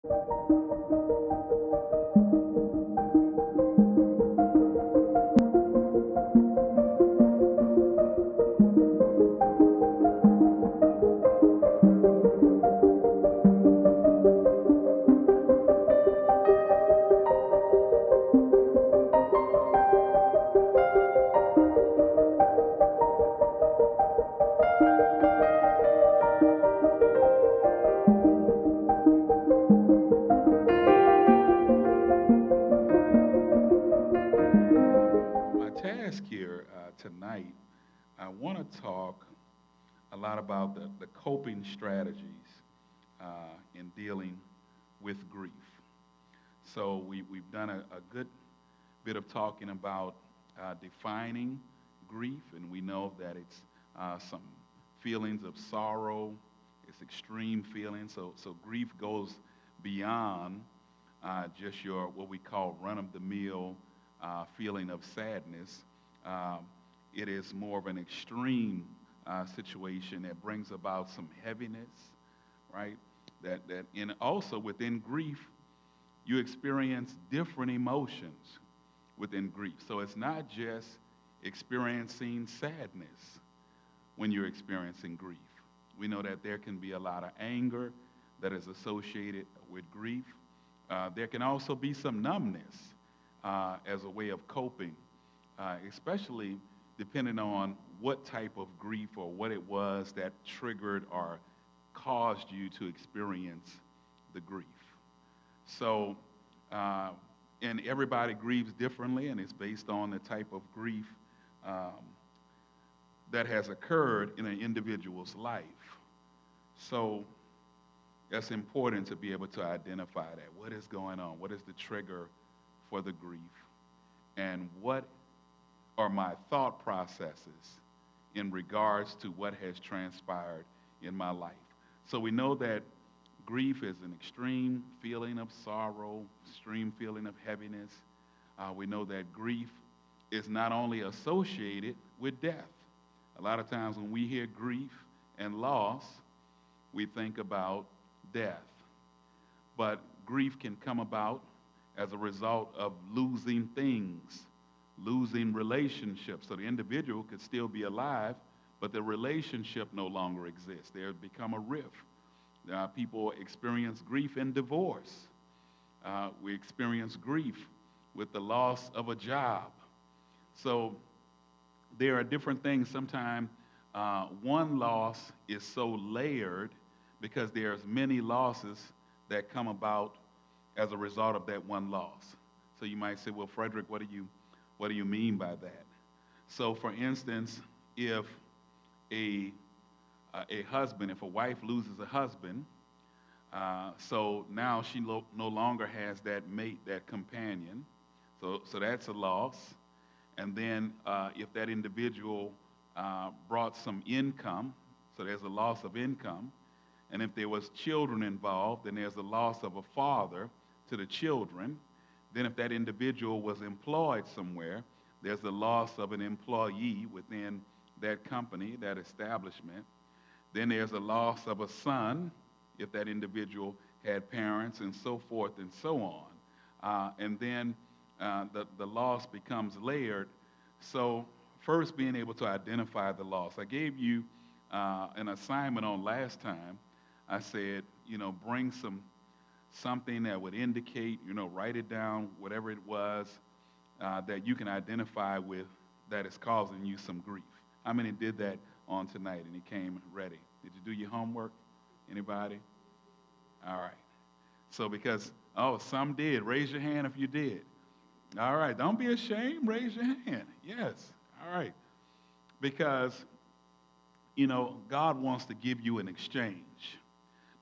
My task here tonight, I want to talk a lot about the coping strategies in dealing with grief. So we've done a good bit of talking about defining grief, and we know that it's some feelings of sorrow, it's extreme feelings. So grief goes beyond just your what we call run-of-the-mill feeling of sadness. Um, it is more of an extreme situation that brings about some heaviness, right? And also within grief, you experience different emotions within grief. So it's not just experiencing sadness when you're experiencing grief. We know that there can be a lot of anger that is associated with grief. There can also be some numbness as a way of coping, especially depending on what type of grief or what it was that triggered or caused you to experience the grief. So, uh, and everybody grieves differently, and it's based on the type of grief um, that has occurred in an individual's life. So, it's important to be able to identify that. What is going on? What is the trigger for the grief? And what are my thought processes in regards to what has transpired in my life? So we know that grief is an extreme feeling of sorrow, extreme feeling of heaviness. We know that grief is not only associated with death. A lot of times when we hear grief and loss, we think about death. But grief can come about as a result of losing things, losing relationships. So the individual could still be alive, but the relationship no longer exists. There become a rift. People experience grief in divorce. We experience grief with the loss of a job. So there are different things. Sometimes one loss is so layered because there's many losses that come about as a result of that one loss. So you might say, well, Fredrick, what do you mean by that? So for instance, if a if a wife loses a husband, so now she no longer has that mate, that companion. So that's a loss. And then if that individual brought some income, so there's a loss of income. And if there was children involved, then there's a loss of a father to the children. Then if that individual was employed somewhere, there's the loss of an employee within that company, that establishment. Then there's a loss of a son if that individual had parents, and so forth and so on. And then the loss becomes layered. So first being able to identify the loss. I gave you an assignment on last time. I said, bring something that would indicate, write it down, whatever it was that you can identify with that is causing you some grief. How many did that on tonight and it came ready? Did you do your homework? Anybody? All right. So some did. Raise your hand if you did. All right. Don't be ashamed. Raise your hand. Yes. All right. Because, God wants to give you an exchange.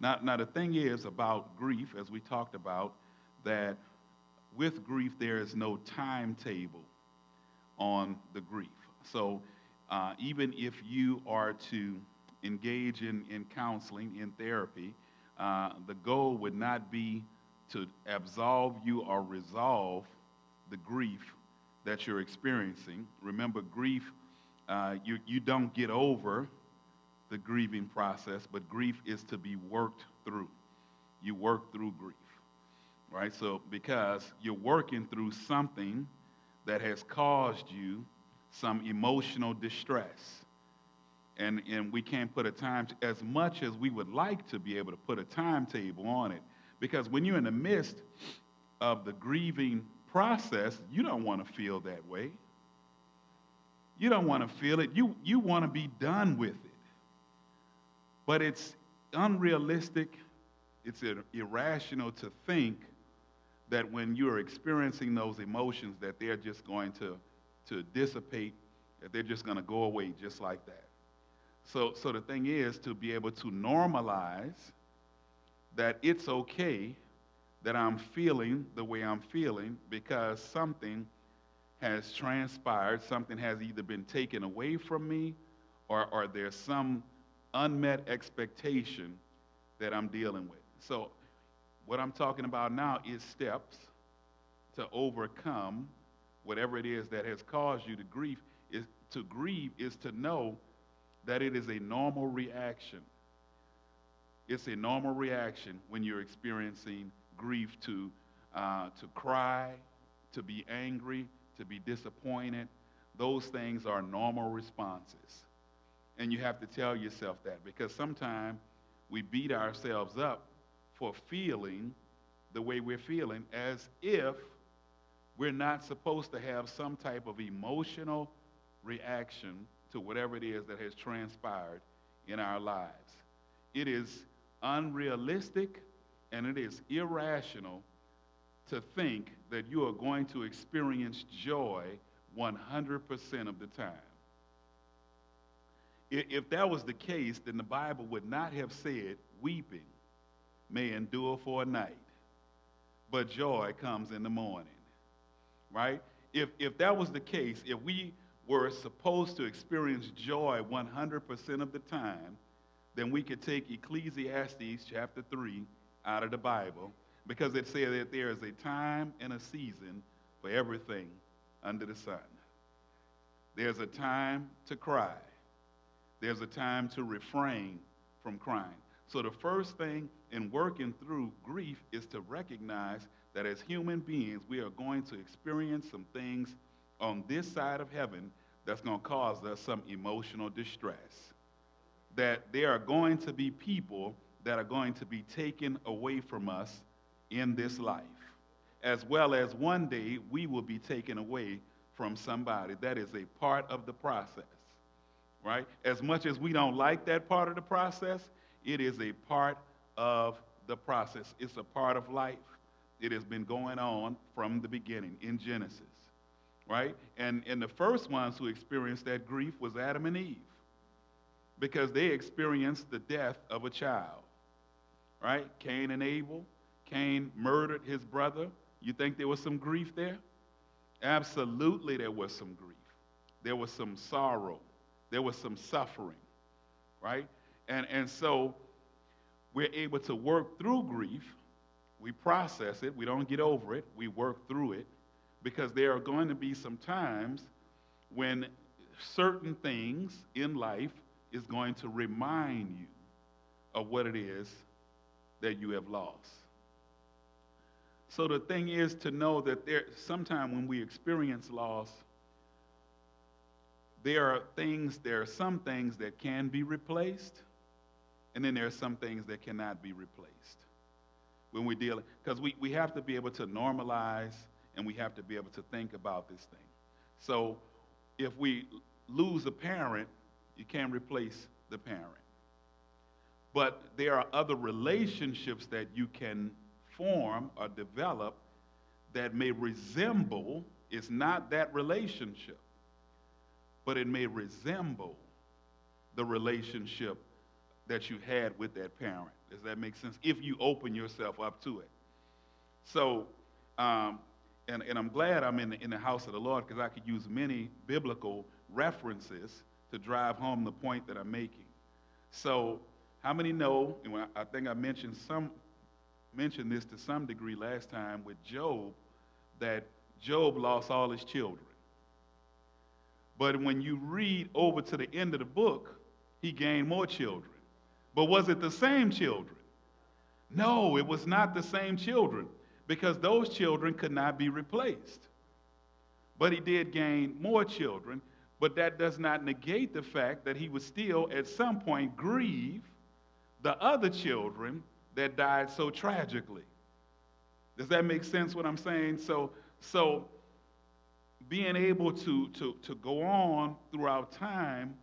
Now, the thing is about grief, as we talked about, that with grief, there is no timetable on the grief. So even if you are to engage in counseling, in therapy, the goal would not be to absolve you or resolve the grief that you're experiencing. Remember, grief, you don't get over the grieving process, but grief is to be worked through. You work through grief. right? So because you're working through something that has caused you some emotional distress. And we can't put a time, as much as we would like to be able to put a timetable on it, because when you're in the midst of the grieving process, you don't want to feel that way. You don't want to feel it. You want to be done with it. But it's unrealistic, it's irrational to think that when you're experiencing those emotions that they're just going to dissipate, that they're just going to go away just like that. So the thing is to be able to normalize that it's okay that I'm feeling the way I'm feeling because something has transpired, something has either been taken away from me or there's some unmet expectation that I'm dealing with. So what I'm talking about now is steps to overcome whatever it is that has caused you to grieve. To grieve is to know that it is a normal reaction. It's a normal reaction when you're experiencing grief to cry, to be angry, to be disappointed. Those things are normal responses. And you have to tell yourself that, because sometimes we beat ourselves up for feeling the way we're feeling as if we're not supposed to have some type of emotional reaction to whatever it is that has transpired in our lives. It is unrealistic and it is irrational to think that you are going to experience joy 100% of the time. If that was the case, then the Bible would not have said, weeping may endure for a night, but joy comes in the morning, right? If that was the case, if we were supposed to experience joy 100% of the time, then we could take Ecclesiastes chapter 3 out of the Bible, because it says that there is a time and a season for everything under the sun. There's a time to cry. There's a time to refrain from crying. So the first thing in working through grief is to recognize that as human beings, we are going to experience some things on this side of heaven that's going to cause us some emotional distress. That there are going to be people that are going to be taken away from us in this life, as well as one day we will be taken away from somebody. That is a part of the process. Right? As much as we don't like that part of the process, it is a part of the process. It's a part of life. It has been going on from the beginning in Genesis, right? And the first ones who experienced that grief was Adam and Eve, because they experienced the death of a child, right? Cain and Abel. Cain murdered his brother. You think there was some grief there? Absolutely there was some grief. There was some sorrow. There was some suffering, right? And so we're able to work through grief. We process it. We don't get over it. We work through it, because there are going to be some times when certain things in life is going to remind you of what it is that you have lost. So the thing is to know that sometime when we experience loss, there are some things that can be replaced, and then there are some things that cannot be replaced when we deal, because we have to be able to normalize and we have to be able to think about this thing. So if we lose a parent, you can't replace the parent. But there are other relationships that you can form or develop that may resemble, it's not that relationship, but it may resemble the relationship that you had with that parent. Does that make sense? If you open yourself up to it. So, and I'm glad I'm in the house of the Lord, because I could use many biblical references to drive home the point that I'm making. So, how many know, and I think I mentioned this to some degree last time with Job, that Job lost all his children. But when you read over to the end of the book, he gained more children. But was it the same children? No, it was not the same children. because those children could not be replaced. But he did gain more children, but that does not negate the fact that he would still, at some point, grieve the other children that died so tragically. Does that make sense what I'm saying? So being able to go on throughout time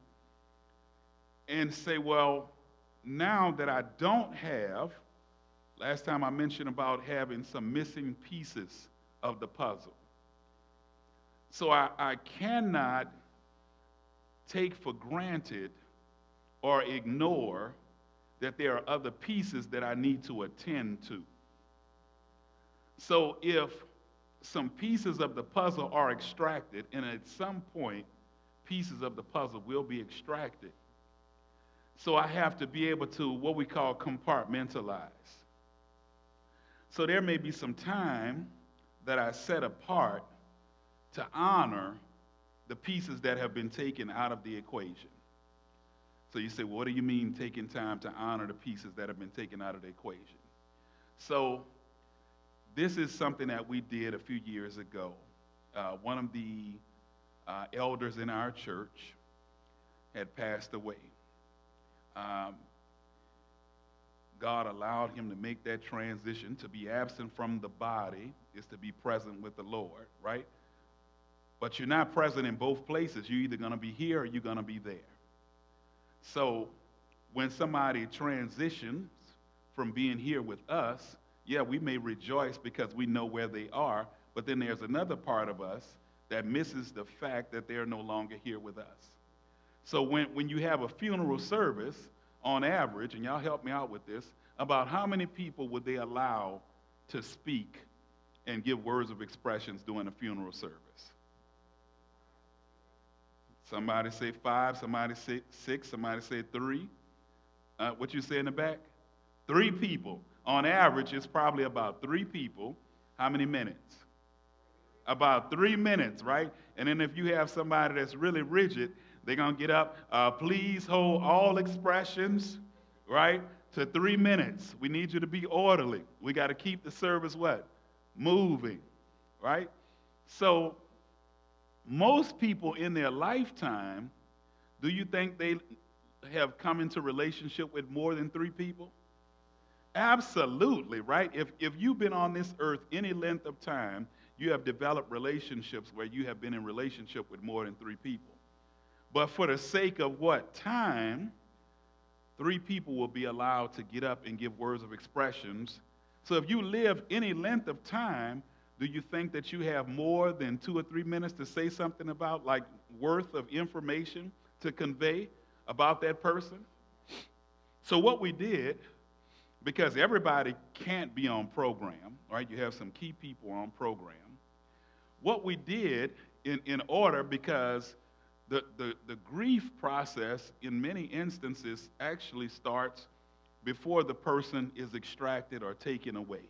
and say, well, now that I don't have, last time I mentioned about having some missing pieces of the puzzle. So I cannot take for granted or ignore that there are other pieces that I need to attend to. So if some pieces of the puzzle are extracted, and at some point, pieces of the puzzle will be extracted. So I have to be able to, what we call, compartmentalize. So there may be some time that I set apart to honor the pieces that have been taken out of the equation. So you say, well, what do you mean taking time to honor the pieces that have been taken out of the equation? So this is something that we did a few years ago. One of the elders in our church had passed away. God allowed him to make that transition. To be absent from the body is to be present with the Lord, right? But you're not present in both places. You're either going to be here or you're going to be there. So when somebody transitions from being here with us, yeah, we may rejoice because we know where they are, but then there's another part of us that misses the fact that they're no longer here with us. So when you have a funeral service, on average, and y'all help me out with this, about how many people would they allow to speak and give words of expressions during a funeral service? Somebody say 5, somebody say 6, somebody say 3. What you say in the back? 3 people. On average, it's probably about 3 people. How many minutes? About 3 minutes, right? And then if you have somebody that's really rigid, they're going to get up. Please hold all expressions, right, to 3 minutes. We need you to be orderly. We got to keep the service what? Moving, right? So most people in their lifetime, do you think they have come into relationship with more than 3 people? Absolutely, right? If you've been on this earth any length of time, you have developed relationships where you have been in relationship with more than 3 people. But for the sake of what? Time, 3 people will be allowed to get up and give words of expressions. So if you live any length of time, do you think that you have more than 2 or 3 minutes to say something about, like, worth of information to convey about that person? So what we did, because everybody can't be on program, right? You have some key people on program. What we did in order, because the grief process in many instances actually starts before the person is extracted or taken away.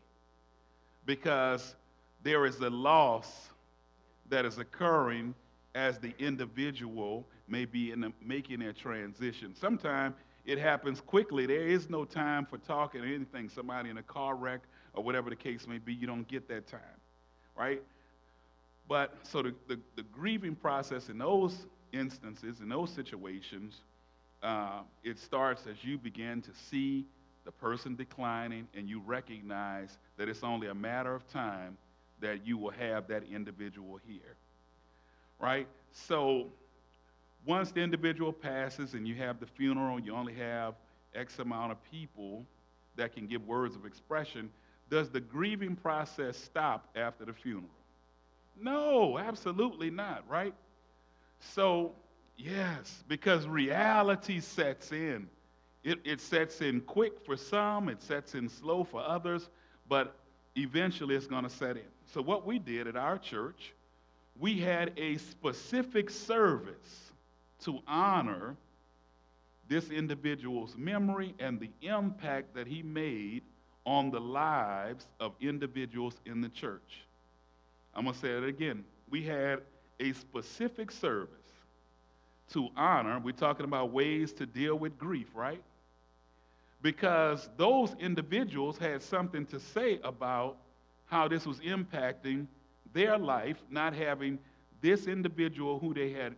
Because there is a loss that is occurring as the individual may be making their transition. Sometimes it happens quickly. There is no time for talking or anything. Somebody in a car wreck or whatever the case may be, you don't get that time, right? But so the grieving process in those instances, in those situations, it starts as you begin to see the person declining and you recognize that it's only a matter of time that you will have that individual here, right? So once the individual passes and you have the funeral, you only have X amount of people that can give words of expression. Does the grieving process stop after the funeral? No, absolutely not, right? So, yes, because reality sets in. It sets in quick for some, it sets in slow for others, but eventually it's going to set in. So what we did at our church, we had a specific service to honor this individual's memory and the impact that he made on the lives of individuals in the church. I'm going to say it again. We had a specific service to honor. We're talking about ways to deal with grief, right? Because those individuals had something to say about how this was impacting their life, not having this individual who they had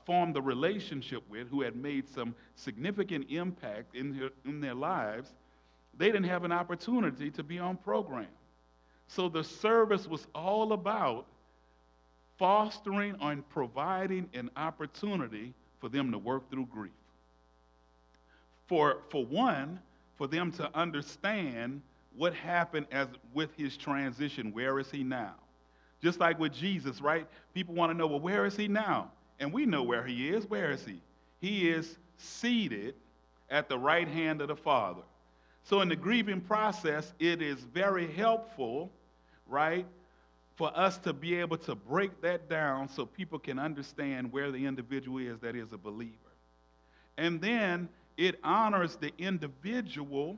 formed a relationship with, who had made some significant impact in their lives. They didn't have an opportunity to be on program. So the service was all about fostering and providing an opportunity for them to work through grief. For one, for them to understand what happened as with his transition. Where is he now? Just like with Jesus, right? People want to know, well, where is he now? And we know where he is. Where is he? He is seated at the right hand of the Father. So in the grieving process, it is very helpful, right, for us to be able to break that down so people can understand where the individual is that is a believer. And then it honors the individual,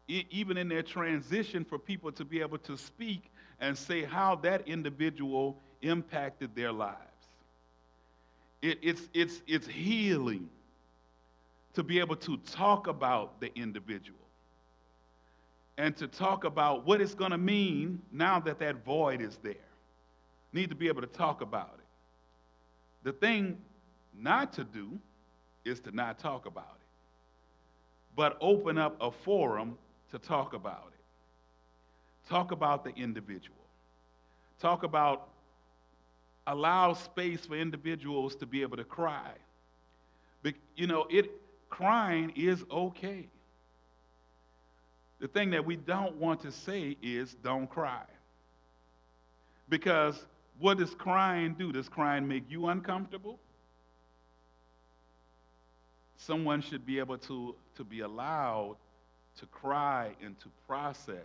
even in their transition, for people to be able to speak and say how that individual impacted their lives. It's healing to be able to talk about the individual and to talk about what it's going to mean now that that void is there. Need to be able to talk about it. The thing not to do is to not talk about it, but open up a forum to talk about it. Talk about the individual. Talk about, allow space for individuals to be able to cry. Crying is okay. The thing that we don't want to say is don't cry. Because what does crying do? Does crying make you uncomfortable? Someone should be able to be allowed to cry and to process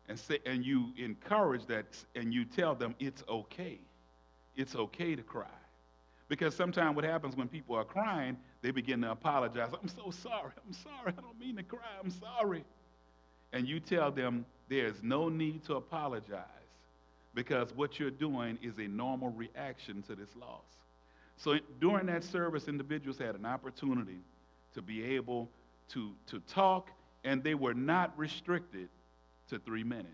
and say, and you encourage that, and you tell them it's okay. It's okay to cry. Because sometimes what happens when people are crying, they begin to apologize. I'm so sorry. I'm sorry. I don't mean to cry. I'm sorry. And you tell them there's no need to apologize because what you're doing is a normal reaction to this loss. So during that service, individuals had an opportunity to be able to talk, and they were not restricted to 3 minutes.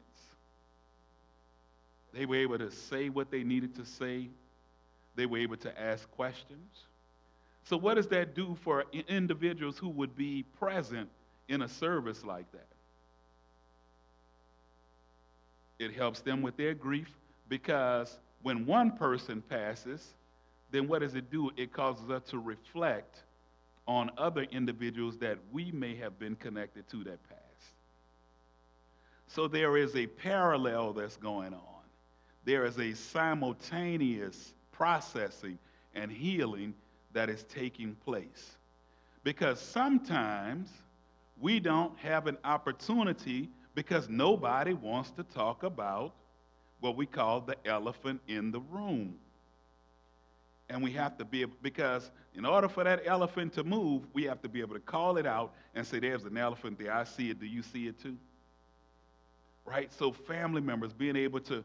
They were able to say what they needed to say. They were able to ask questions. So what does that do for individuals who would be present in a service like that? It helps them with their grief, because when one person passes, then what does it do? It causes us to reflect on other individuals that we may have been connected to that passed. So there is a parallel that's going on. There is a simultaneous processing and healing that is taking place. Because sometimes we don't have an opportunity because nobody wants to talk about what we call the elephant in the room. And we have to be able, because in order for that elephant to move, we have to be able to call it out and say, there's an elephant there. I see it. Do you see it too? Right? So family members being able to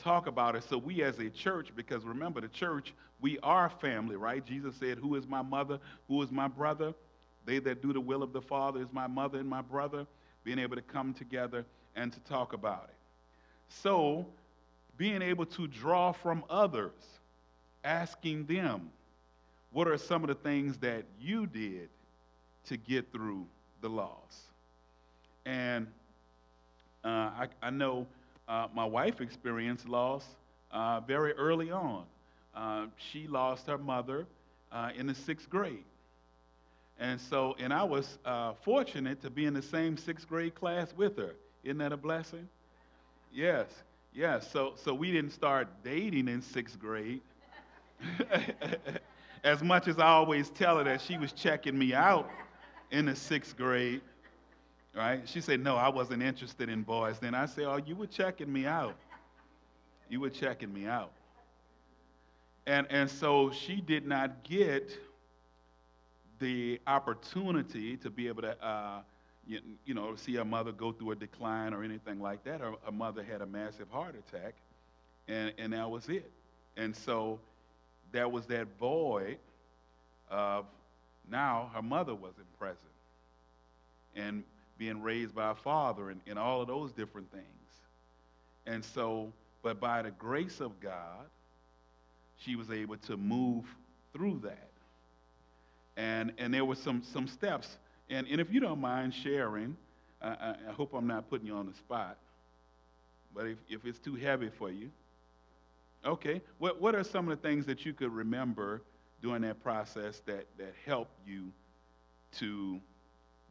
talk about it. So we as a church, because remember the church, we are family, right? Jesus said, who is my mother? Who is my brother? They that do the will of the Father is my mother and my brother. Being able to come together and to talk about it. So being able to draw from others, asking them, what are some of the things that you did to get through the loss? And I know my wife experienced loss very early on. She lost her mother in the 6th grade. And I was fortunate to be in the same 6th grade class with her. Isn't that a blessing? Yes. So we didn't start dating in 6th grade. As much as I always tell her that she was checking me out in the 6th grade. Right? She said, no, I wasn't interested in boys. Then I said, oh, you were checking me out. You were checking me out. And so she did not get the opportunity to be able to, see her mother go through a decline or anything like that. Her mother had a massive heart attack, and that was it. And so there was that void of now her mother wasn't present. And being raised by a father and all of those different things. And so, but by the grace of God, she was able to move through that. And there were some steps. And if you don't mind sharing, I hope I'm not putting you on the spot, but if it's too heavy for you, okay. What are some of the things that you could remember during that process that helped you to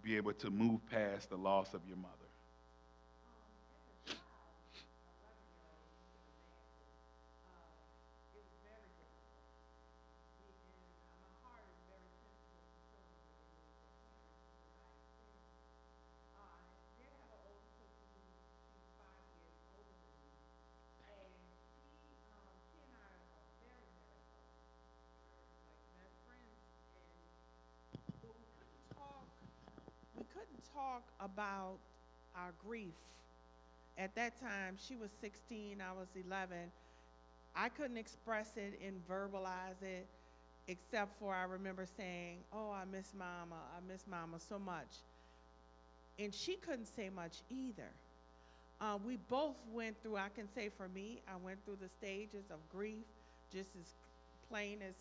be able to move past the loss of your mother? We couldn't talk about our grief. At that time, she was 16, I was 11. I couldn't express it and verbalize it, except for I remember saying, "Oh, I miss mama. I miss mama so much." And she couldn't say much either. We both went through, I can say for me, I went through the stages of grief, just as plain as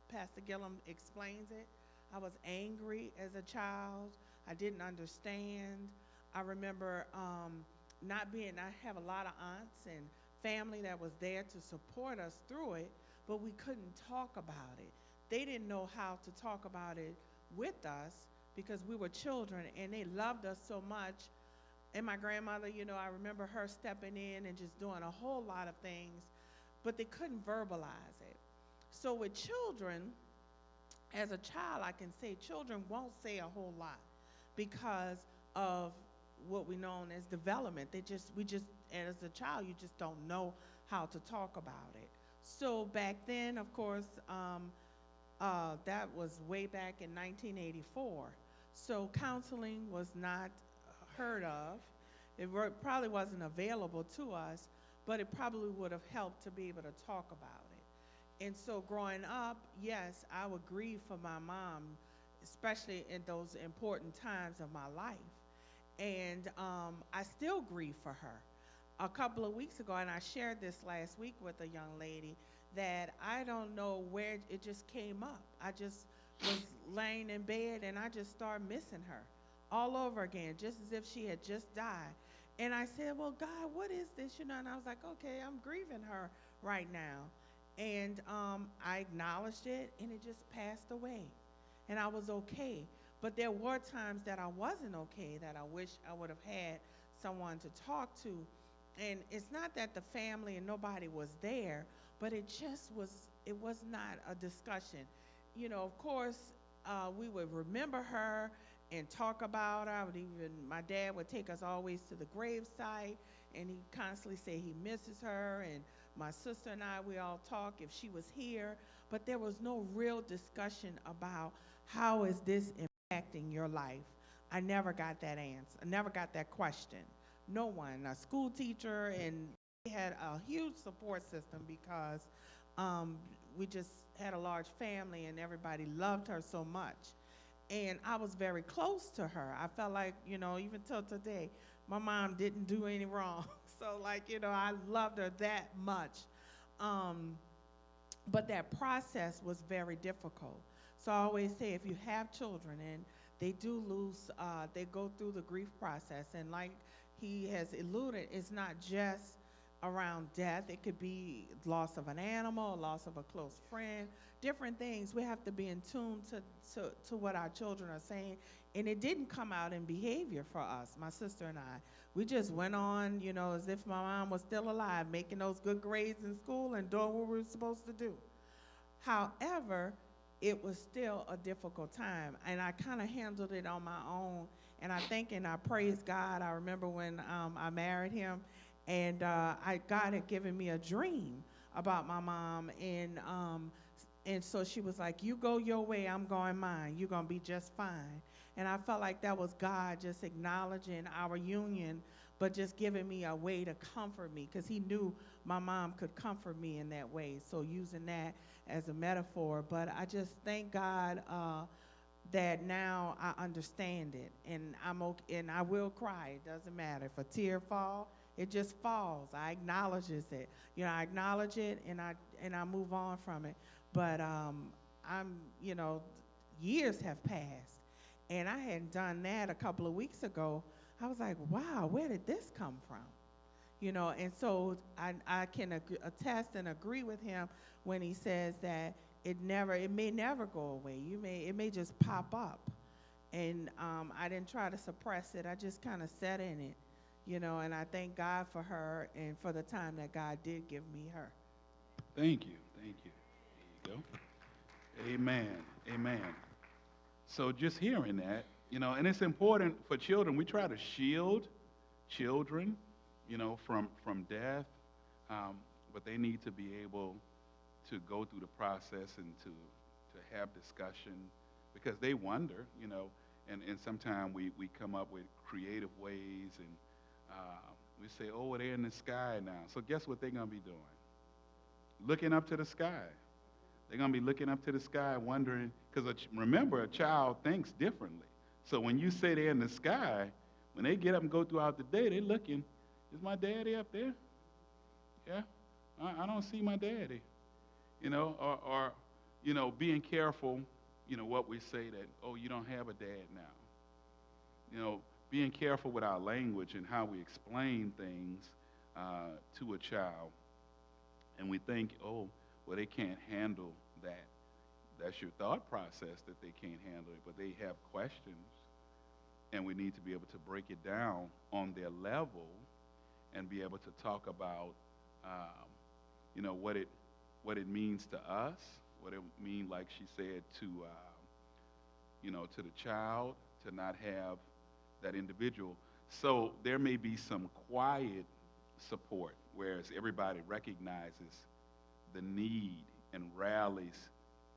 Pastor Gillam explains it. I was angry as a child. I didn't understand. I remember I have a lot of aunts and family that was there to support us through it, but we couldn't talk about it. They didn't know how to talk about it with us because we were children and they loved us so much. And my grandmother, I remember her stepping in and just doing a whole lot of things, but they couldn't verbalize it. So with children, as a child, I can say children won't say a whole lot because of what we know as development. As a child, you just don't know how to talk about it. So back then, of course, that was way back in 1984. So counseling was not heard of. Probably wasn't available to us, but it probably would have helped to be able to talk about it. And so growing up, yes, I would grieve for my mom, especially in those important times of my life. And I still grieve for her. A couple of weeks ago, and I shared this last week with a young lady, that I don't know where it just came up. I just was laying in bed and I just started missing her all over again, just as if she had just died. And I said, "Well, God, what is this?" And I was like, "Okay, I'm grieving her right now." And I acknowledged it, and it just passed away. And I was okay. But there were times that I wasn't okay, that I wish I would have had someone to talk to. And it's not that the family and nobody was there, but it was not a discussion. Of course, we would remember her and talk about her. My dad would take us always to the grave site, and he constantly say he misses her. And my sister and I, we all talk if she was here, but there was no real discussion about how is this impacting your life. I never got that answer. I never got that question. No one, a school teacher, and we had a huge support system because we just had a large family and everybody loved her so much. And I was very close to her. I felt like, even till today, my mom didn't do any wrong. So I loved her that much. But that process was very difficult. So I always say if you have children and they do lose, they go through the grief process. And like he has alluded, it's not just around death. It could be loss of an animal, loss of a close friend, different things. We have to be in tune to what our children are saying. And it didn't come out in behavior for us, my sister and I. We just went on, as if my mom was still alive, making those good grades in school and doing what we were supposed to do. However, it was still a difficult time, and I kind of handled it on my own. And I think and I praise God. I remember when I married him, and God had given me a dream about my mom, and so she was like, "You go your way, I'm going mine. You're gonna be just fine." And I felt like that was God just acknowledging our union, but just giving me a way to comfort me, because he knew my mom could comfort me in that way. So using that as a metaphor. But I just thank God that now I understand it, and I'm okay, and I will cry. It doesn't matter if a tear fall, it just falls. I acknowledges it. I acknowledge it, and I move on from it. But I'm, years have passed, and I hadn't done that a couple of weeks ago. I was like, wow, where did this come from? And so I can attest and agree with him when he says that it may never go away. It may just pop up. And I didn't try to suppress it. I just kind of sat in it, and I thank God for her and for the time that God did give me her. Thank you. Thank you. There you go. Amen. Amen. So just hearing that, and it's important for children. We try to shield children, from death, but they need to be able to go through the process and to have discussion because they wonder, and sometimes we come up with creative ways and we say, oh, they're in the sky now. So guess what they're going to be doing? Looking up to the sky. They're going to be looking up to the sky wondering, because remember, a child thinks differently. So when you say they're in the sky, when they get up and go throughout the day, they're looking, is my daddy up there? Yeah, I don't see my daddy. Or being careful, what we say that, oh, you don't have a dad now. Being careful with our language and how we explain things to a child. And we think, oh, well, they can't handle that. That's your thought process that they can't handle it, but they have questions. And we need to be able to break it down on their level and be able to talk about, what it means to us, what it means, like she said, to the child, to not have that individual. So there may be some quiet support, whereas everybody recognizes the need and rallies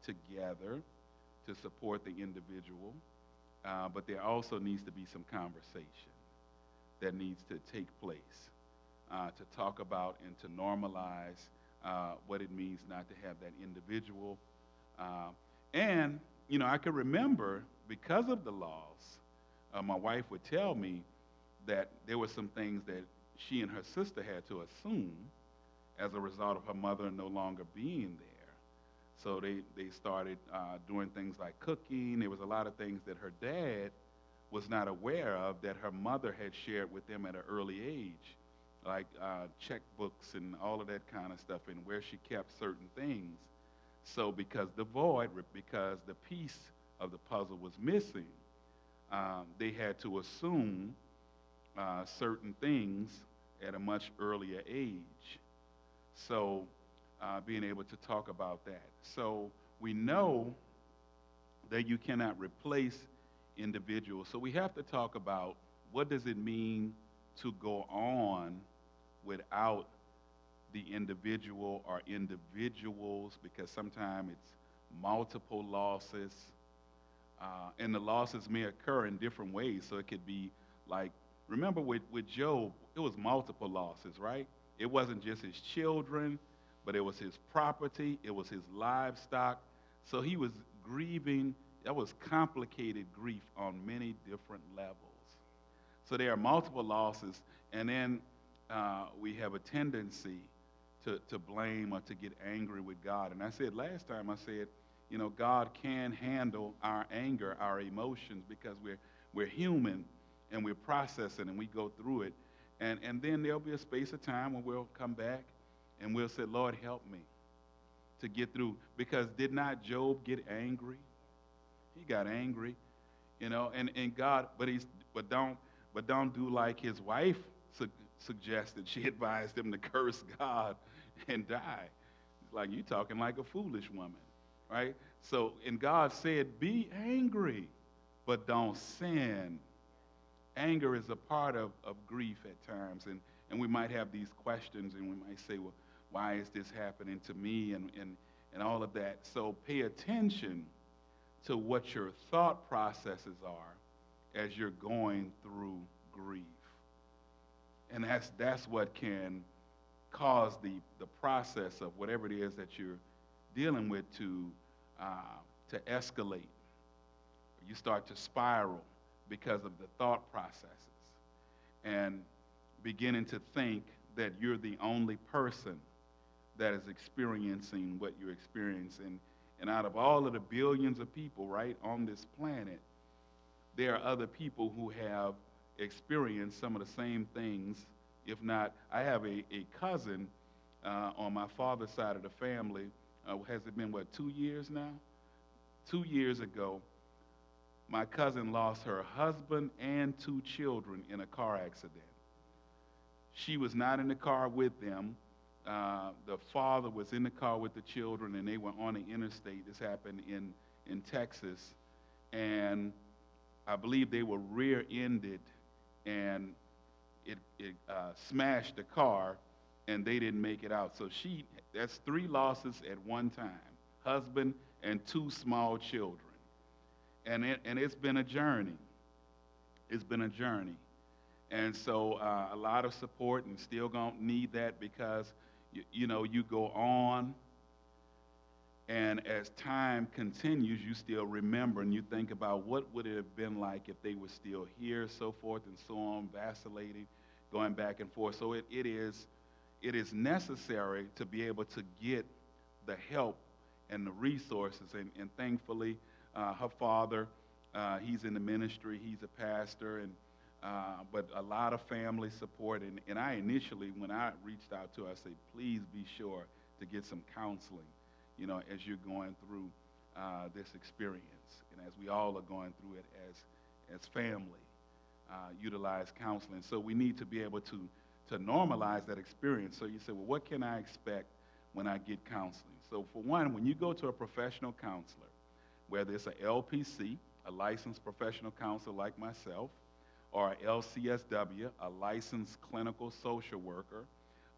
together to support the individual. But there also needs to be some conversation that needs to take place to talk about and to normalize what it means not to have that individual. And I could remember, because of the loss, my wife would tell me that there were some things that she and her sister had to assume as a result of her mother no longer being there. So they started doing things like cooking. There was a lot of things that her dad was not aware of that her mother had shared with them at an early age, like checkbooks and all of that kind of stuff, and where she kept certain things. So because the piece of the puzzle was missing, they had to assume certain things at a much earlier age. So being able to talk about that. So we know that you cannot replace individuals. So we have to talk about what does it mean to go on without the individual or individuals, because sometimes it's multiple losses. And the losses may occur in different ways. So it could be like, remember with Job, it was multiple losses, right? It wasn't just his children, but it was his property, it was his livestock. So he was grieving. That was complicated grief on many different levels. So there are multiple losses, and then we have a tendency to blame or to get angry with God. And I said last time, God can handle our anger, our emotions, because we're human and we're processing and we go through it. And then there'll be a space of time when we'll come back and we'll say, Lord, help me to get through. Because did not Job get angry? He got angry, and God, but don't do like his wife suggested. She advised him to curse God and die. It's like, you talking like a foolish woman, right? So, and God said, be angry, but don't sin. Anger is a part of grief at times, and we might have these questions, and we might say, well, why is this happening to me, and all of that. So pay attention to what your thought processes are as you're going through grief. And that's what can cause the process of whatever it is that you're dealing with to escalate. You start to spiral because of the thought processes and beginning to think that you're the only person that is experiencing what you're experiencing. And out of all of the billions of people, right, on this planet, there are other people who have experienced some of the same things. If not, I have a cousin on my father's side of the family. Has it been, what, 2 years now? 2 years ago, my cousin lost her husband and 2 children in a car accident. She was not in the car with them. The father was in the car with the children, and they were on the interstate. This happened in Texas. And I believe they were rear-ended, and it smashed the car, and they didn't make it out. So that's 3 losses at one time, husband and 2 small children. And it's been a journey. It's been a journey. And so a lot of support, and still going to need that because, you go on, and as time continues, you still remember, and you think about what would it have been like if they were still here, so forth and so on, vacillating, going back and forth. So it is necessary to be able to get the help and the resources. And thankfully, her father, he's in the ministry, he's a pastor, but a lot of family support. And I initially, when I reached out to her, I said, please be sure to get some counseling, as you're going through this experience. And as we all are going through it as family, utilize counseling. So we need to be able to normalize that experience. So you say, well, what can I expect when I get counseling? So for one, when you go to a professional counselor, whether it's a LPC, a licensed professional counselor like myself, or a LCSW, a licensed clinical social worker,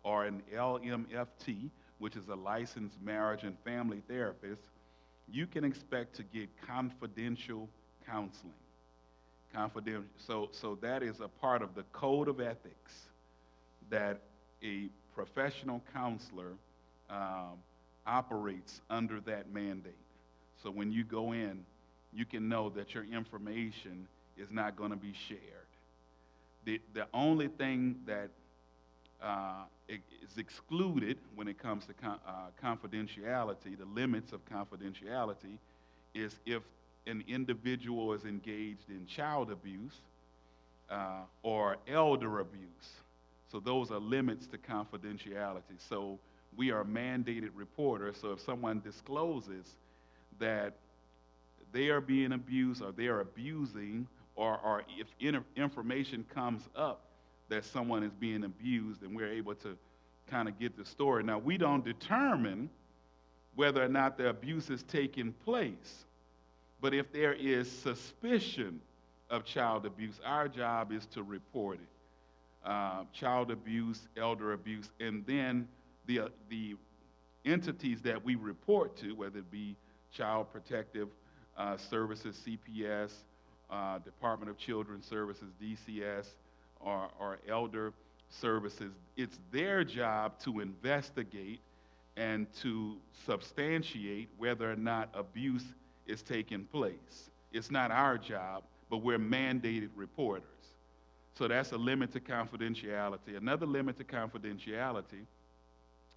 or an LMFT, which is a licensed marriage and family therapist, you can expect to get confidential counseling. Confidential. So that is a part of the code of ethics that a professional counselor operates under that mandate. So when you go in, you can know that your information is not going to be shared. The only thing that is excluded when it comes to confidentiality, the limits of confidentiality, is if an individual is engaged in child abuse or elder abuse. So those are limits to confidentiality. So we are mandated reporters, so if someone discloses that they are being abused or they are abusing, or if information comes up that someone is being abused, and we're able to kind of get the story. Now, we don't determine whether or not the abuse is taking place, but if there is suspicion of child abuse, our job is to report it. Child abuse, elder abuse, and then the entities that we report to, whether it be Child Protective Services, CPS, Department of Children's Services, DCS, or Elder Services, it's their job to investigate and to substantiate whether or not abuse is taking place. It's not our job, but we're mandated reporters. So that's a limit to confidentiality. Another limit to confidentiality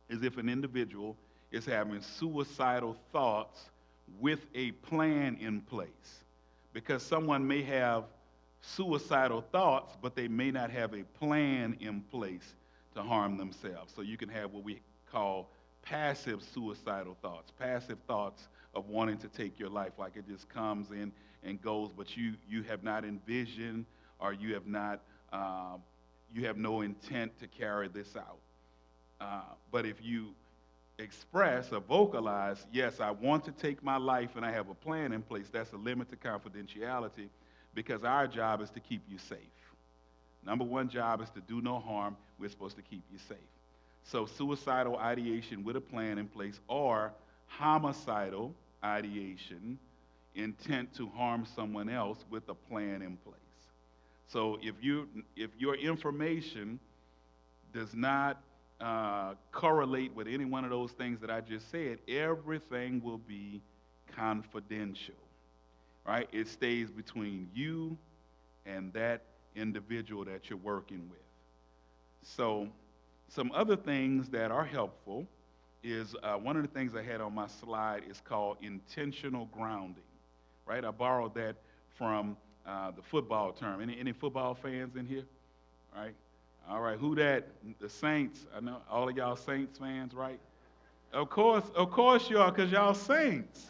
is if an individual is having suicidal thoughts with a plan in place. Because someone may have suicidal thoughts, but they may not have a plan in place to harm themselves. So you can have what we call passive suicidal thoughts, passive thoughts of wanting to take your life, like it just comes in and goes, but you have not envisioned, or you have no intent to carry this out. But if you express or vocalize, yes, I want to take my life and I have a plan in place, that's a limit to confidentiality, because our job is to keep you safe. Number one job is to do no harm. We're supposed to keep you safe. So suicidal ideation with a plan in place, or homicidal ideation, intent to harm someone else with a plan in place. So if your information does not correlate with any one of those things that I just said, everything will be confidential. right? It stays between you and that individual that you're working with. So, some other things that are helpful is one of the things I had on my slide is called intentional grounding, right? I borrowed that from the football term. Any football fans in here, right? All right, who that? The Saints. I know all of y'all Saints fans, right? Of course you are, because y'all saints,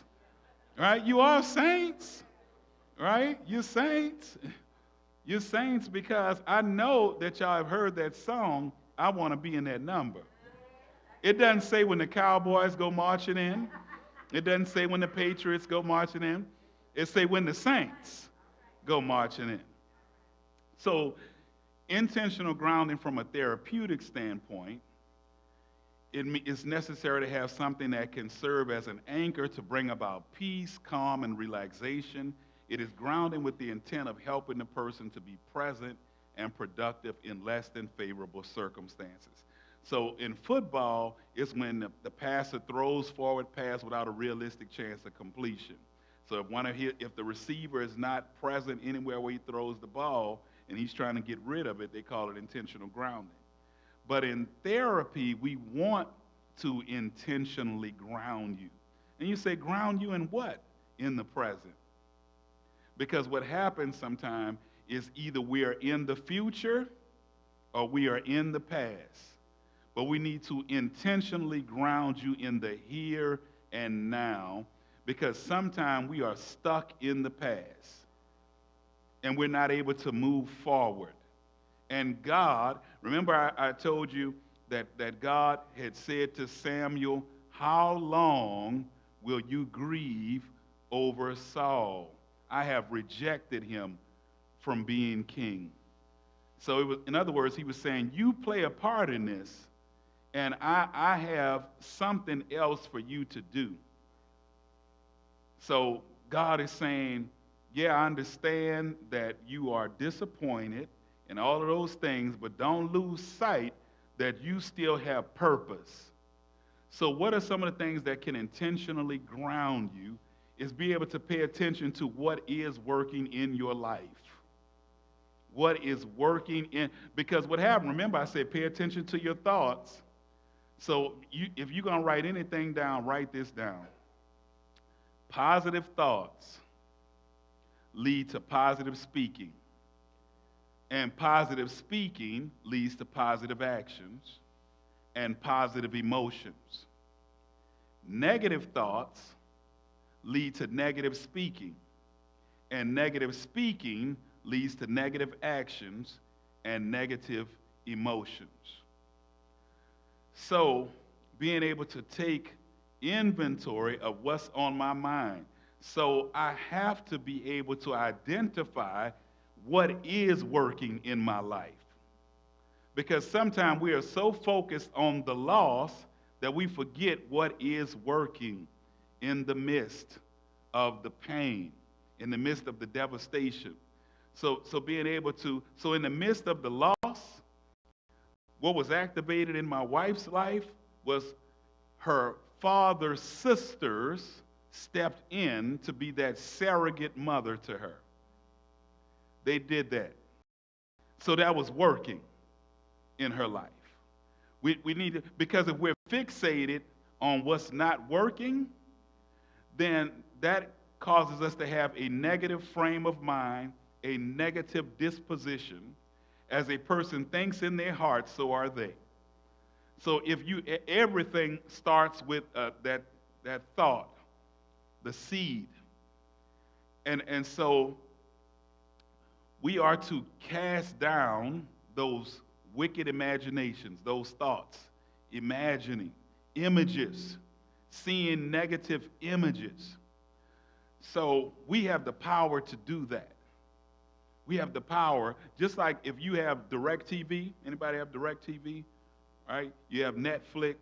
right? You are saints, right? You saints. You saints because I know that y'all have heard that song, I Want to Be in That Number. It doesn't say when the Cowboys go marching in. It doesn't say when the Patriots go marching in. It say when the Saints go marching in. So intentional grounding from a therapeutic standpoint, it's necessary to have something that can serve as an anchor to bring about peace, calm, and relaxation. It is grounding with the intent of helping the person to be present and productive in less than favorable circumstances. So in football, it's when the passer throws forward pass without a realistic chance of completion. So if the receiver is not present anywhere where he throws the ball and he's trying to get rid of it, they call it intentional grounding. But in therapy, we want to intentionally ground you. And you say, ground you in what? In the present. Because what happens sometimes is either we are in the future or we are in the past. But we need to intentionally ground you in the here and now, because sometimes we are stuck in the past and we're not able to move forward. And God, remember I told you that God had said to Samuel, how long will you grieve over Saul? I have rejected him from being king. So it was, in other words, he was saying, you play a part in this, and I have something else for you to do. So God is saying, yeah, I understand that you are disappointed and all of those things, but don't lose sight that you still have purpose. So what are some of the things that can intentionally ground you is be able to pay attention to what is working in your life. What is working in, because what happened, remember I said pay attention to your thoughts. So if you're going to write anything down, write this down. Positive thoughts lead to positive speaking. And positive speaking leads to positive actions and positive emotions. Negative thoughts lead to negative speaking. And negative speaking leads to negative actions and negative emotions. So, being able to take inventory of what's on my mind. So, I have to be able to identify what is working in my life. Because sometimes we are so focused on the loss that we forget what is working in the midst of the pain, in the midst of the devastation. So being able to, so in the midst of the loss, what was activated in my wife's life was her father's sisters stepped in to be that surrogate mother to her. They did that. So that was working in her life. We need to, because if we're fixated on what's not working, then that causes us to have a negative frame of mind, a negative disposition. As a person thinks in their heart, so are they. So everything starts with that thought, the seed. And so we are to cast down those wicked imaginations, those thoughts, imagining, images, seeing negative images. So we have the power to do that. We have the power, just like if you have DirecTV, anybody have DirecTV, right? You have Netflix,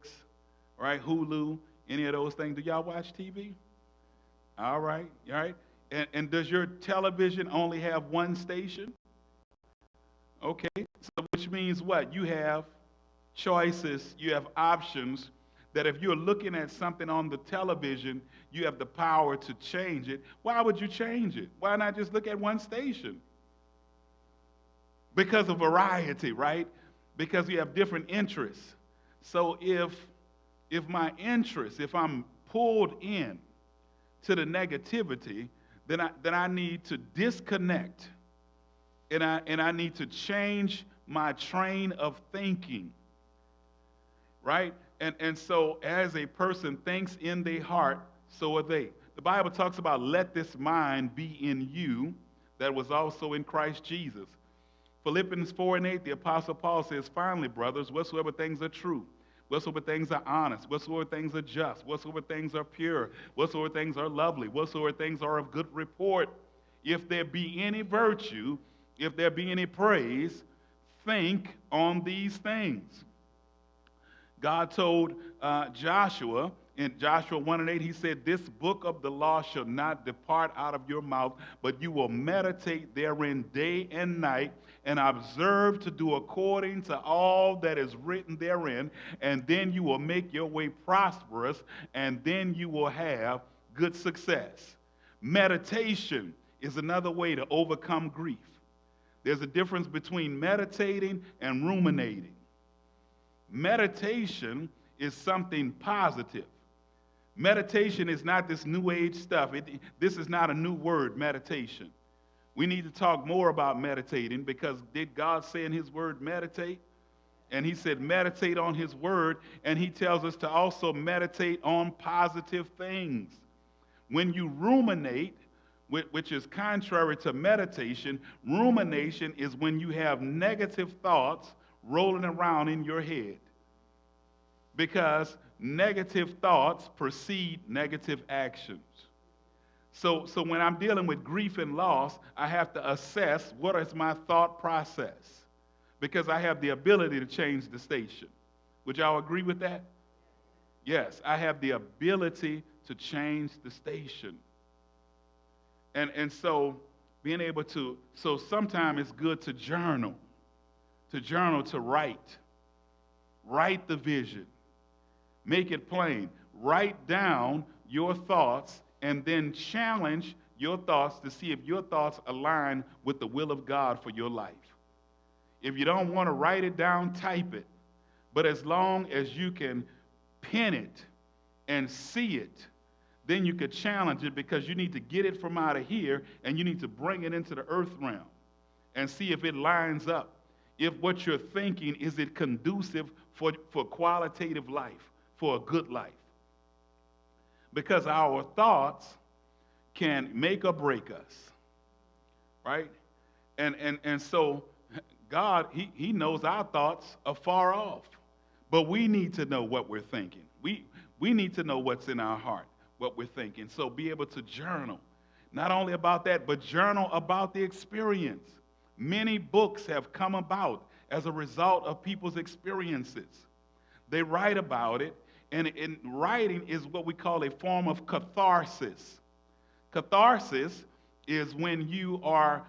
right? Hulu, any of those things. Do y'all watch TV? All right, all right. And does your television only have one station? Okay, so which means what? You have choices, you have options that if you're looking at something on the television, you have the power to change it. Why would you change it? Why not just look at one station? Because of variety, right? Because you have different interests. So if my interest, if I'm pulled in to the negativity, then I need to disconnect, and I need to change my train of thinking, right? And so as a person thinks in their heart, so are they. The Bible talks about let this mind be in you that was also in Christ Jesus. Philippians 4:8, the Apostle Paul says, finally, brothers, whatsoever things are true, whatsoever things are honest, whatsoever things are just, whatsoever things are pure, whatsoever things are lovely, whatsoever things are of good report, if there be any virtue, if there be any praise, think on these things. God told Joshua, in Joshua 1:8, he said, this book of the law shall not depart out of your mouth, but you will meditate therein day and night, and observe to do according to all that is written therein, and then you will make your way prosperous, and then you will have good success. Meditation is another way to overcome grief. There's a difference between meditating and ruminating. Meditation is something positive. Meditation is not this new age stuff. This is not a new word, meditation. We need to talk more about meditating, because did God say in his word meditate? And he said meditate on his word, and he tells us to also meditate on positive things. When you ruminate, which is contrary to meditation, rumination is when you have negative thoughts rolling around in your head, because negative thoughts precede negative actions. So when I'm dealing with grief and loss, I have to assess what is my thought process, because I have the ability to change the station. Would y'all agree with that? Yes, I have the ability to change the station. And so being able to, so sometimes it's good to journal, to write the vision, make it plain, write down your thoughts, and then challenge your thoughts to see if your thoughts align with the will of God for your life. If you don't want to write it down, type it. But as long as you can pen it and see it, then you could challenge it, because you need to get it from out of here and you need to bring it into the earth realm and see if it lines up. If what you're thinking, is it conducive for qualitative life, for a good life? Because our thoughts can make or break us, right? And so God, he knows our thoughts are far off, but we need to know what we're thinking. We need to know what's in our heart, what we're thinking. So be able to journal, not only about that, but journal about the experience. Many books have come about as a result of people's experiences. They write about it. And in writing is what we call a form of catharsis. Catharsis is when you are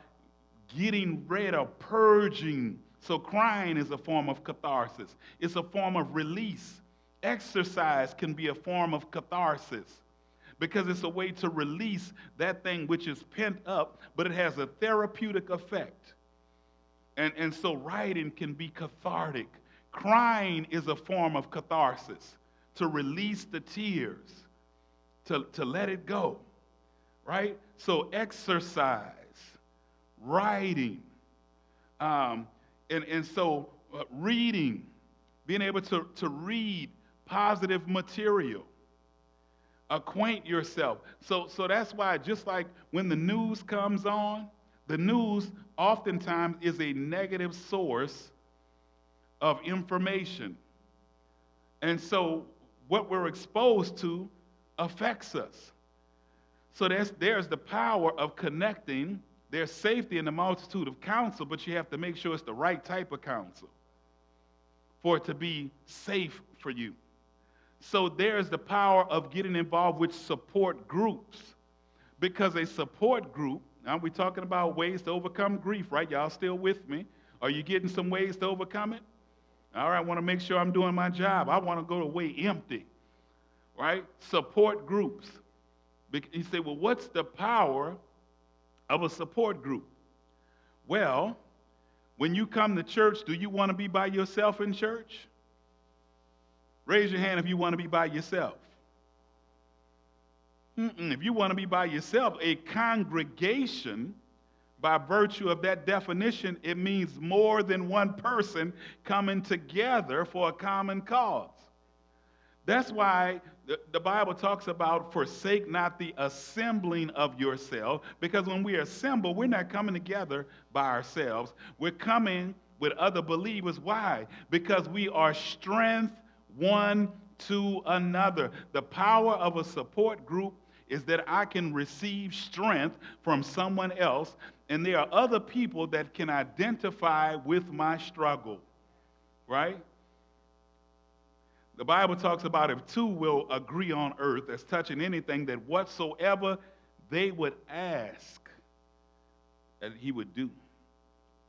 getting rid of, purging. So crying is a form of catharsis. It's a form of release. Exercise can be a form of catharsis, because it's a way to release that thing which is pent up, but it has a therapeutic effect. And so writing can be cathartic. Crying is a form of catharsis, to release the tears, to let it go, right? So exercise, writing, and so reading, being able to read positive material, acquaint yourself. So that's why, just like when the news comes on, the news oftentimes is a negative source of information. And so what we're exposed to affects us. So there's the power of connecting. There's safety in the multitude of counsel, but you have to make sure it's the right type of counsel for it to be safe for you. So there's the power of getting involved with support groups, because a support group, now we're talking about ways to overcome grief, right? Y'all still with me? Are you getting some ways to overcome it? All right, I want to make sure I'm doing my job. I want to go away empty. right? Support groups. You say, well, what's the power of a support group? Well, when you come to church, do you want to be by yourself in church? Raise your hand if you want to be by yourself. If you want to be by yourself, a congregation, by virtue of that definition, it means more than one person coming together for a common cause. That's why the Bible talks about forsake not the assembling of yourself, because when we assemble, we're not coming together by ourselves. We're coming with other believers. Why? Because we are strength one to another. The power of a support group is that I can receive strength from someone else, and there are other people that can identify with my struggle, right? The Bible talks about if two will agree on earth as touching anything, that whatsoever they would ask, that he would do.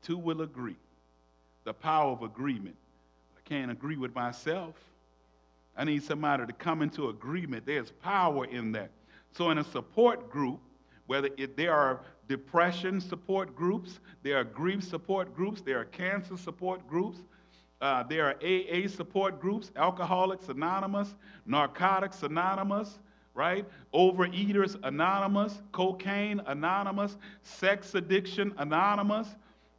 Two will agree. The power of agreement. I can't agree with myself. I need somebody to come into agreement. There's power in that. So in a support group, there are depression support groups, there are grief support groups, there are cancer support groups, there are AA support groups, Alcoholics Anonymous, Narcotics Anonymous, right? Overeaters Anonymous, Cocaine Anonymous, Sex Addiction Anonymous.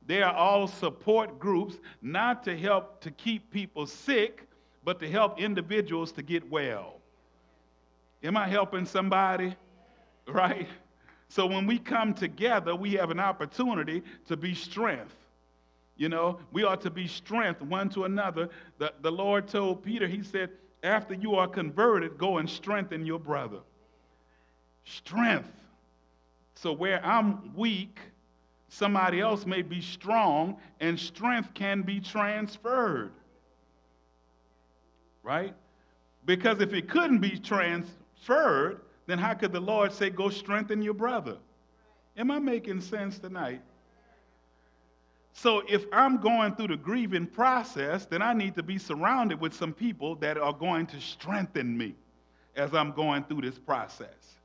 They are all support groups, not to help to keep people sick, but to help individuals to get well. Am I helping somebody? Right? So when we come together, we have an opportunity to be strength. You know, we ought to be strength one to another. The Lord told Peter, he said, after you are converted, go and strengthen your brother. Strength. So where I'm weak, somebody else may be strong, and strength can be transferred. Right? Because if it couldn't be transferred, then how could the Lord say, go strengthen your brother? Am I making sense tonight? So if I'm going through the grieving process, then I need to be surrounded with some people that are going to strengthen me as I'm going through this process.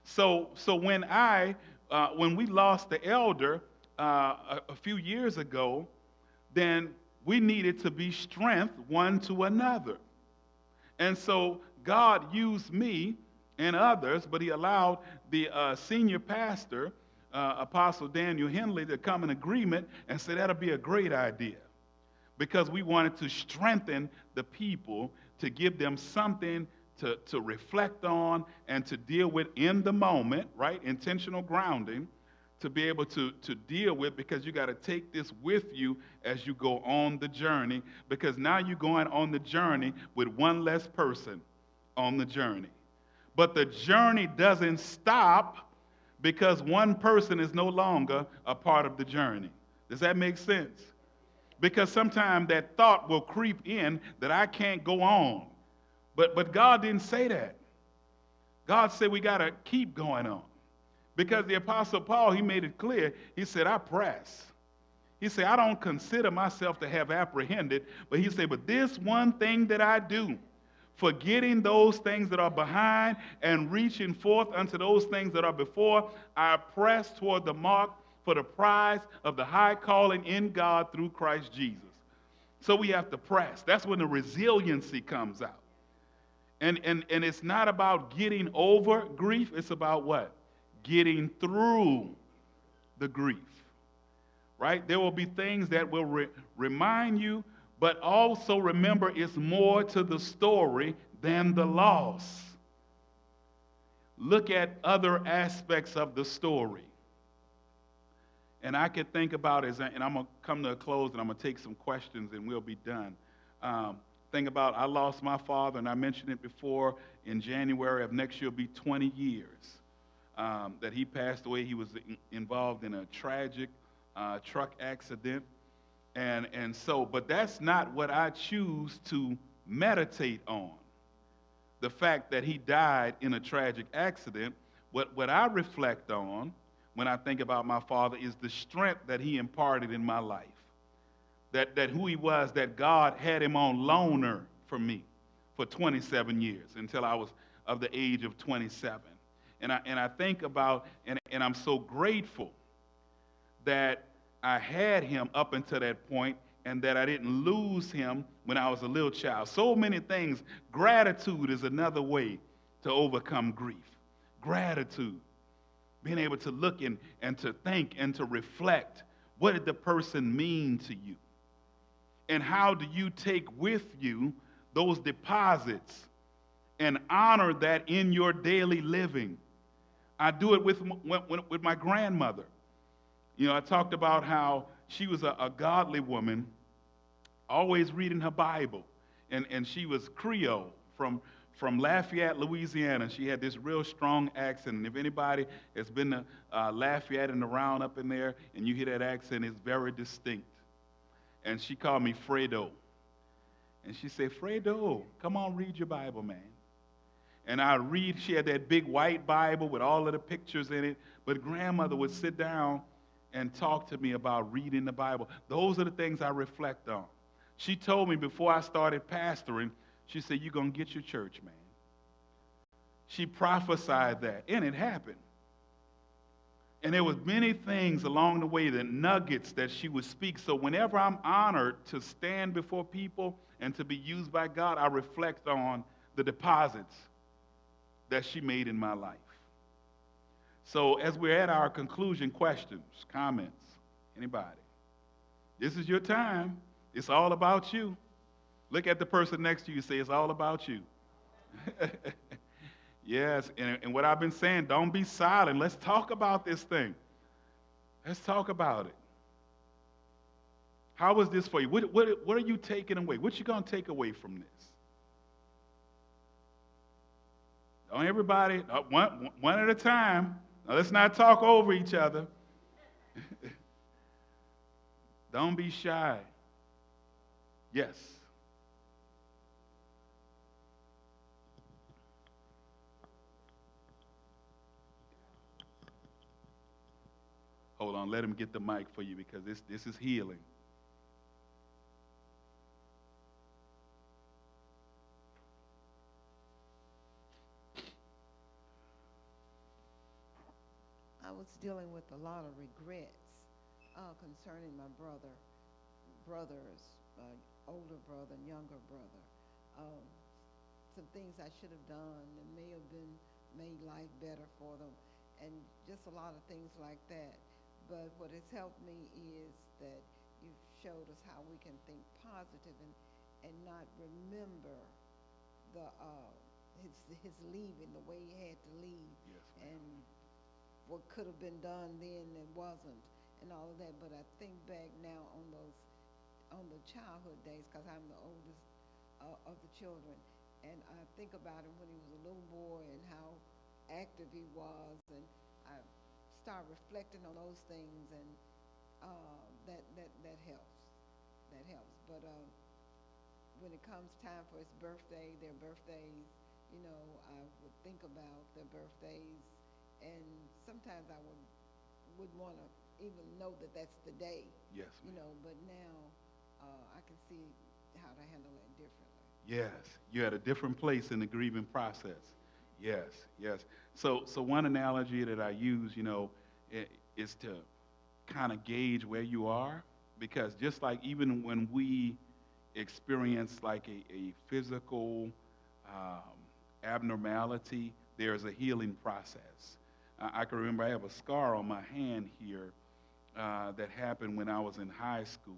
So when we lost the elder a few years ago, then we needed to be strength one to another. And so God used me and others, but he allowed the senior pastor, Apostle Daniel Henley, to come in agreement and say that'll be a great idea, because we wanted to strengthen the people, to give them something to reflect on and to deal with in the moment, right? Intentional grounding, to be able to deal with, because you got to take this with you as you go on the journey, because now you're going on the journey with one less person on the journey. But the journey doesn't stop because one person is no longer a part of the journey. Does that make sense? Because sometimes that thought will creep in that I can't go on. But God didn't say that. God said we got to keep going on. Because the Apostle Paul, he made it clear. He said, I press. He said, I don't consider myself to have apprehended, but he said, but this one thing that I do, forgetting those things that are behind and reaching forth unto those things that are before, I press toward the mark for the prize of the high calling in God through Christ Jesus. So we have to press. That's when the resiliency comes out. And it's not about getting over grief. It's about what? Getting through the grief. Right? There will be things that will remind you, but also remember it's more to the story than the loss. Look at other aspects of the story. And I could think about it, and I'm going to come to a close, and I'm going to take some questions, and we'll be done. Think about, I lost my father, and I mentioned it before, in January of next year will be 20 years that he passed away. He was involved in a tragic truck accident. And so, but that's not what I choose to meditate on. The fact that he died in a tragic accident. What I reflect on when I think about my father is the strength that he imparted in my life. That who he was, that God had him on loaner for me. for 27 years until I was of the age of 27. And I think about, and I'm so grateful that I had him up until that point and that I didn't lose him when I was a little child. So many things. Gratitude is another way to overcome grief. Gratitude. Being able to look and to think and to reflect. What did the person mean to you? And how do you take with you those deposits and honor that in your daily living? I do it with my grandmother. You know, I talked about how she was a godly woman, always reading her Bible. And she was Creole from Lafayette, Louisiana. She had this real strong accent. And if anybody has been to Lafayette and around up in there, and you hear that accent, it's very distinct. And she called me Fredo. And she said, Fredo, come on, read your Bible, man. And I read, she had that big white Bible with all of the pictures in it. But grandmother would sit down and talk to me about reading the Bible. Those are the things I reflect on. She told me before I started pastoring, she said, you're going to get your church, man. She prophesied that, and it happened. And there was many things along the way, the nuggets that she would speak. So whenever I'm honored to stand before people and to be used by God, I reflect on the deposits that she made in my life. So as we're at our conclusion, questions, comments, anybody? This is your time. It's all about you. Look at the person next to you and say, it's all about you. Yes, and what I've been saying, don't be silent. Let's talk about this thing. Let's talk about it. How was this for you? What are you taking away? What you going to take away from this? Don't everybody, one at a time. Now, let's not talk over each other. Don't be shy. Yes. Hold on, let him get the mic for you because this is healing. I was dealing with a lot of regrets concerning my brothers, older brother and younger brother. Um, some things I should have done that may have made life better for them, and just a lot of things like that. But what has helped me is that you've showed us how we can think positive and not remember the his leaving, the way he had to leave, Yes, ma'am. and what could have been done then that wasn't, and all of that. But I think back now on the childhood days, because I'm the oldest of the children, and I think about him when he was a little boy and how active he was, and I start reflecting on those things, and that helps. That helps. But when it comes time for his birthday, their birthdays, you know, I would think about their birthdays, and sometimes I would want to even know that that's the day. Yes, You ma'am. know, but now I can see how to handle it differently. Yes, you're at a different place in the grieving process. Yes, yes. So one analogy that I use, you know, is to kind of gauge where you are, because just like even when we experience like a physical abnormality, there's a healing process. I can remember I have a scar on my hand here that happened when I was in high school.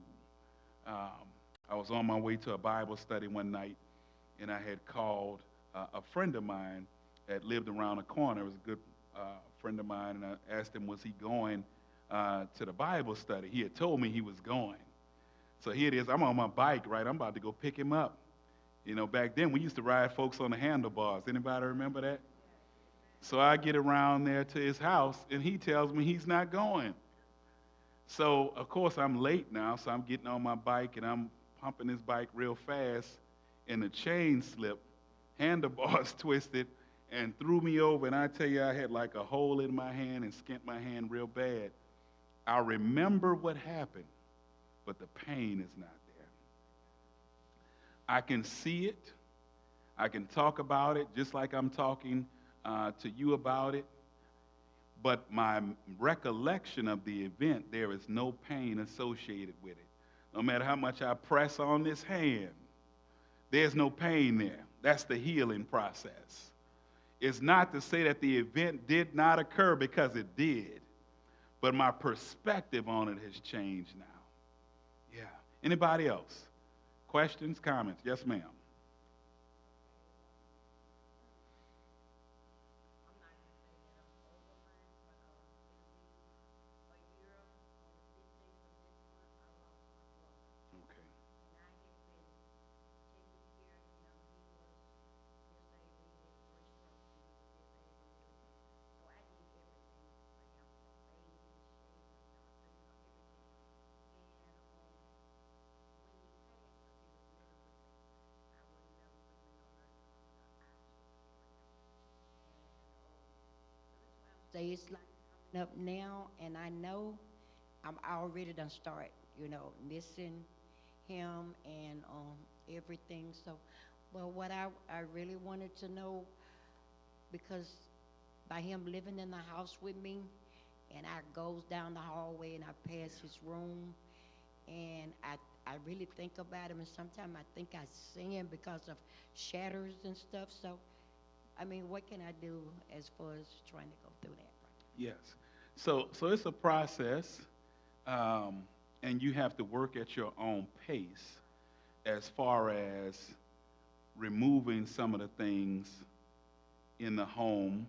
I was on my way to a Bible study one night, and I had called a friend of mine that lived around the corner. It was a good friend of mine, and I asked him, was he going to the Bible study? He had told me he was going. So here it is. I'm on my bike, right? I'm about to go pick him up. You know, back then we used to ride folks on the handlebars. Anybody remember that? So I get around there to his house, and he tells me he's not going. So, of course, I'm late now, so I'm getting on my bike, and I'm pumping this bike real fast, and the chain slipped, handlebars twisted, and threw me over, and I tell you, I had like a hole in my hand and skinned my hand real bad. I remember what happened, but the pain is not there. I can see it. I can talk about it just like I'm talking to you about it, but my recollection of the event, there is no pain associated with it. No matter how much I press on this hand, there's no pain there. That's the healing process. It's not to say that the event did not occur, because it did, but my perspective on it has changed now. Yeah. Anybody else? Questions, comments? Yes, ma'am. Okay. Say it's like coming up now, and I know I already done start, missing him and everything. So, but what I really wanted to know, because by him living in the house with me, and I goes down the hallway and I pass his room, and I really think about him, and sometimes I think I sin because of shatters and stuff. So, I mean, what can I do as far as trying to go through that? Yes. So it's a process, and you have to work at your own pace as far as removing some of the things in the home,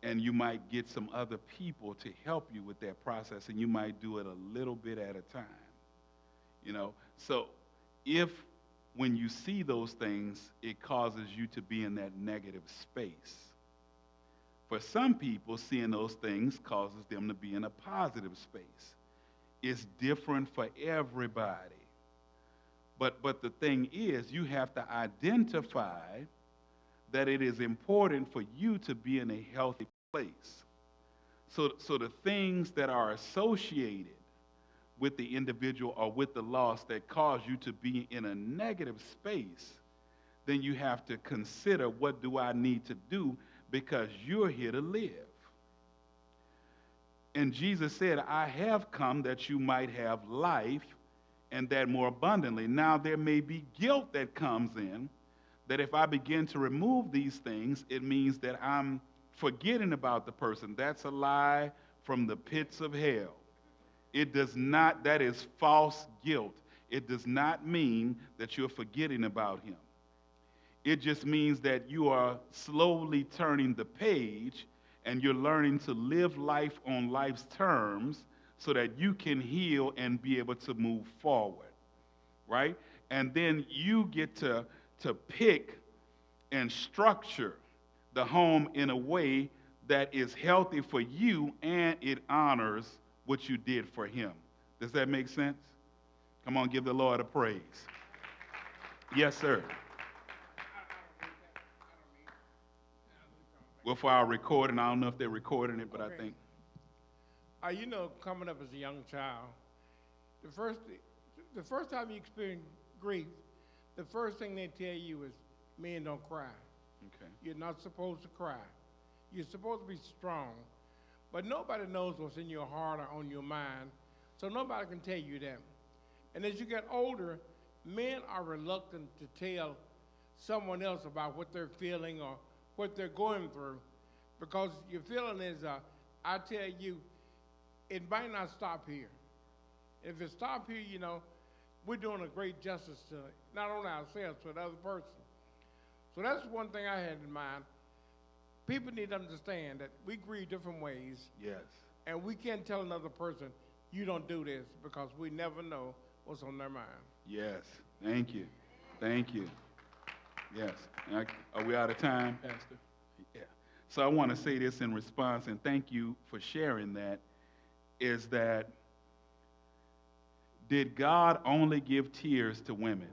and you might get some other people to help you with that process, and you might do it a little bit at a time. So if when you see those things, it causes you to be in that negative space. For some people, seeing those things causes them to be in a positive space. It's different for everybody. But the thing is, you have to identify that it is important for you to be in a healthy place. So the things that are associated with the individual or with the loss that cause you to be in a negative space, then you have to consider, what do I need to do, because you're here to live. And Jesus said, I have come that you might have life, and that more abundantly. Now there may be guilt that comes in, that if I begin to remove these things, it means that I'm forgetting about the person. That's a lie from the pits of hell. It does not, that is false guilt. It does not mean that you're forgetting about him. It just means that you are slowly turning the page, and you're learning to live life on life's terms so that you can heal and be able to move forward, right? And then you get to pick and structure the home in a way that is healthy for you, and it honors what you did for him. Does that make sense? Come on, give the Lord a praise. Yes, sir. Well, for our recording, I don't know if they're recording it, but okay. I think. Coming up as a young child, the first time you experience grief, the first thing they tell you is, men don't cry. Okay. You're not supposed to cry. You're supposed to be strong. But nobody knows what's in your heart or on your mind, so nobody can tell you that. And as you get older, men are reluctant to tell someone else about what they're feeling or what they're going through, because your feeling is, I tell you, it might not stop here. If it stops here, we're doing a great justice to not only ourselves, but the other person. So that's one thing I had in mind. People need to understand that we grieve different ways. Yes. And we can't tell another person, you don't do this, because we never know what's on their mind. Yes. Thank you. Thank you. Yes. Are we out of time, Pastor? Yeah. So I want to say this in response, and thank you for sharing that, is that, did God only give tears to women?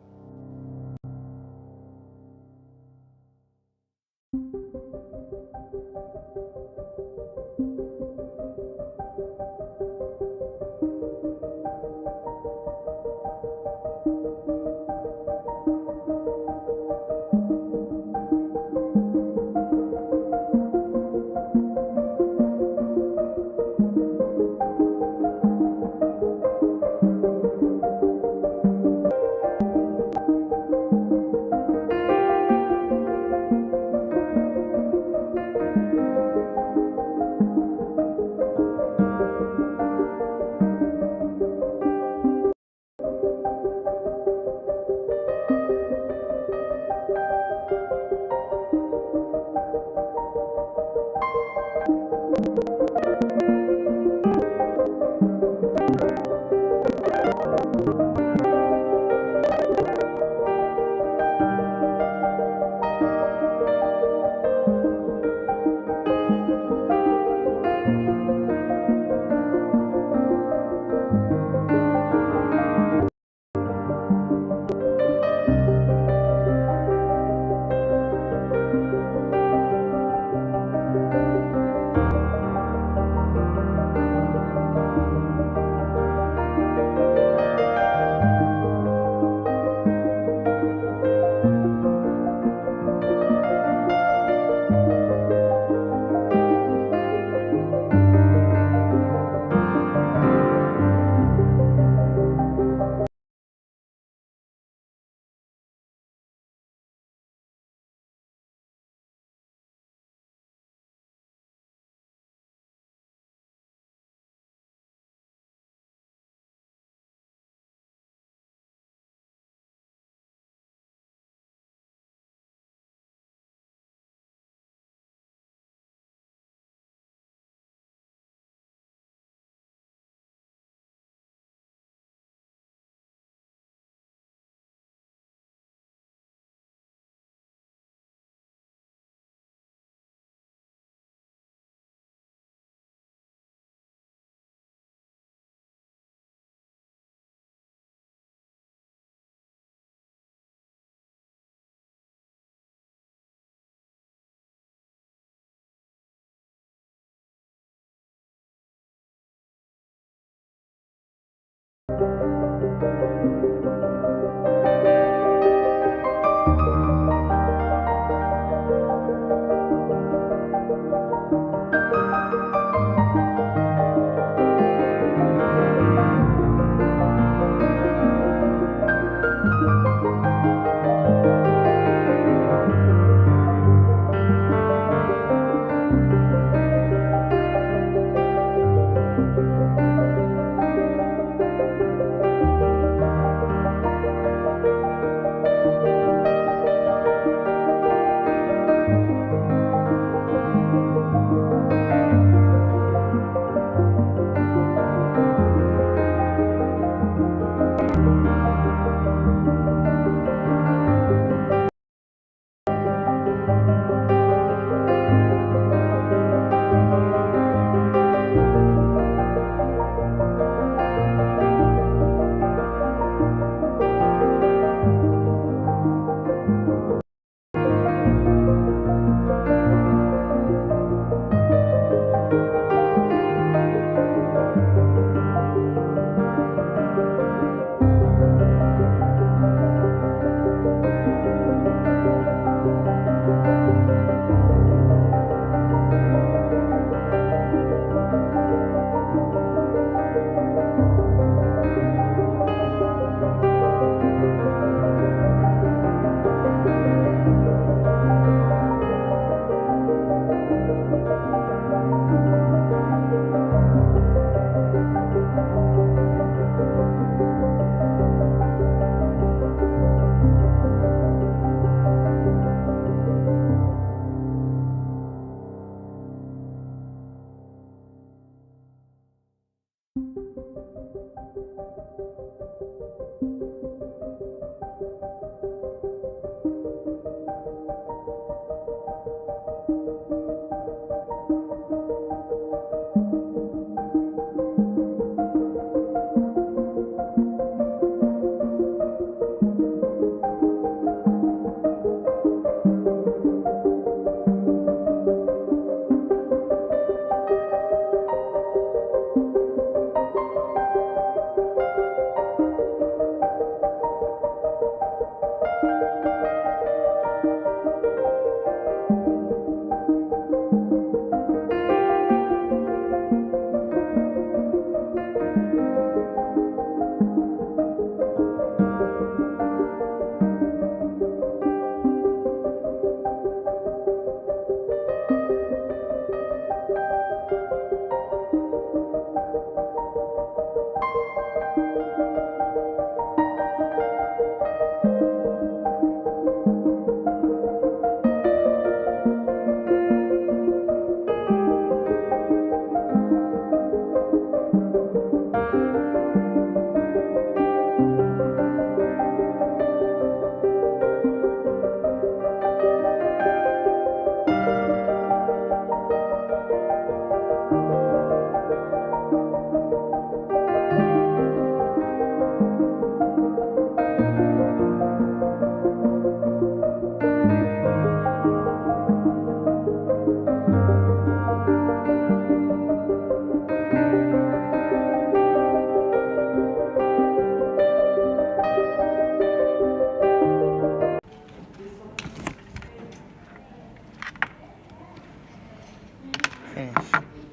finish.